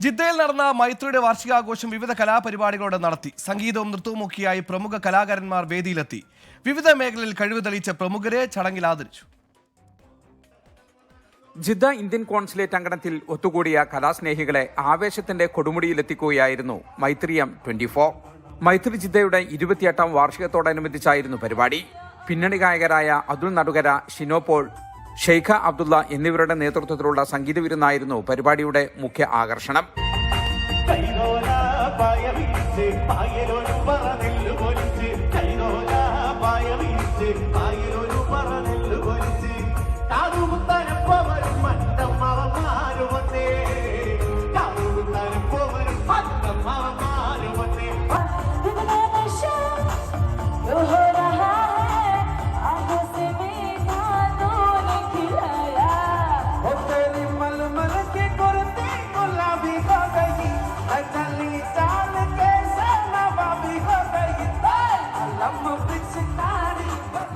ജിദ്ദയിൽ നടന്ന മൈത്രിയുടെ വാർഷികാഘോഷം വിവിധ കലാപരിപാടികളോടെ നടത്തി. സംഗീതവും നൃത്തവുമൊക്കെയായി പ്രമുഖ കലാകാരന്മാർ വേദിയിലെത്തി. വിവിധ മേഖലയിൽ കഴിവ് തെളിയിച്ച പ്രമുഖരെ ചടങ്ങിൽ ആദരിച്ചു. ജിദ്ദ ഇന്ത്യൻ കോൺസുലേറ്റ് അങ്കണത്തിൽ ഒത്തുകൂടിയ കലാസ്നേഹികളെ ആവേശത്തിന്റെ കൊടുമുടിയിലെത്തിക്കുകയായിരുന്നു മൈത്രിയം 24. മൈത്രി ജിദ്ദയുടെ 28ാം വാർഷികത്തോടനുബന്ധിച്ചായിരുന്നു പരിപാടി. പിന്നണി ഗായകരായ അതുൽ നടുകര, ഷിനോപോൾ, ഷെയ്ഖ അബ്ദുള്ള എന്നിവരുടെ നേതൃത്വത്തിലുള്ള സംഗീത വിരുന്നായിരുന്നു പരിപാടിയുടെ മുഖ്യ ആകർഷണം.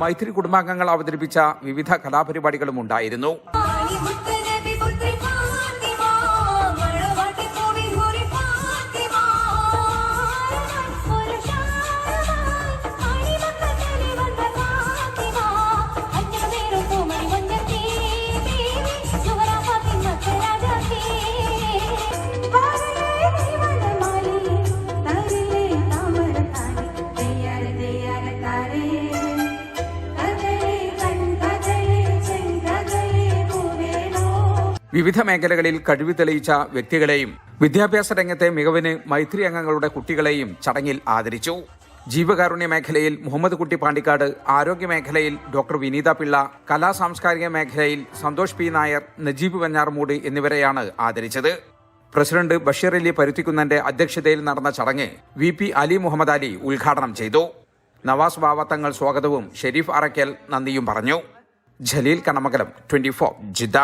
മൈത്രി കുടുംബാംഗങ്ങൾ അവതരിപ്പിച്ച വിവിധ കലാപരിപാടികളും ഉണ്ടായിരുന്നു. വിവിധ മേഖലകളിൽ കഴിവ് തെളിയിച്ച വ്യക്തികളെയും വിദ്യാഭ്യാസ രംഗത്തെ മികവിന് മൈത്രി അംഗങ്ങളുടെ കുട്ടികളെയും ചടങ്ങിൽ ആദരിച്ചു. ജീവകാരുണ്യ മേഖലയിൽ മുഹമ്മദ് കുട്ടി പാണ്ടിക്കാട്, ആരോഗ്യ മേഖലയിൽ ഡോക്ടർ വിനീത പിള്ള, കലാ സാംസ്കാരിക മേഖലയിൽ സന്തോഷ് പി നായർ, നജീബ് വെഞ്ഞാറമൂട് എന്നിവരെയാണ് ആദരിച്ചത്. പ്രസിഡന്റ് ബഷീർ അലി പരുത്തിക്കുന്നന്റെ അധ്യക്ഷതയിൽ നടന്ന ചടങ്ങ് VP അലി മുഹമ്മദ് അലി ഉദ്ഘാടനം ചെയ്തു. നവാസ് ബാവത്തങ്ങൾ സ്വാഗതവും ഷെരീഫ് അറക്കൽ നന്ദിയും പറഞ്ഞു. ജലീൽ കണമകലം, 24 ജിദ്ദ.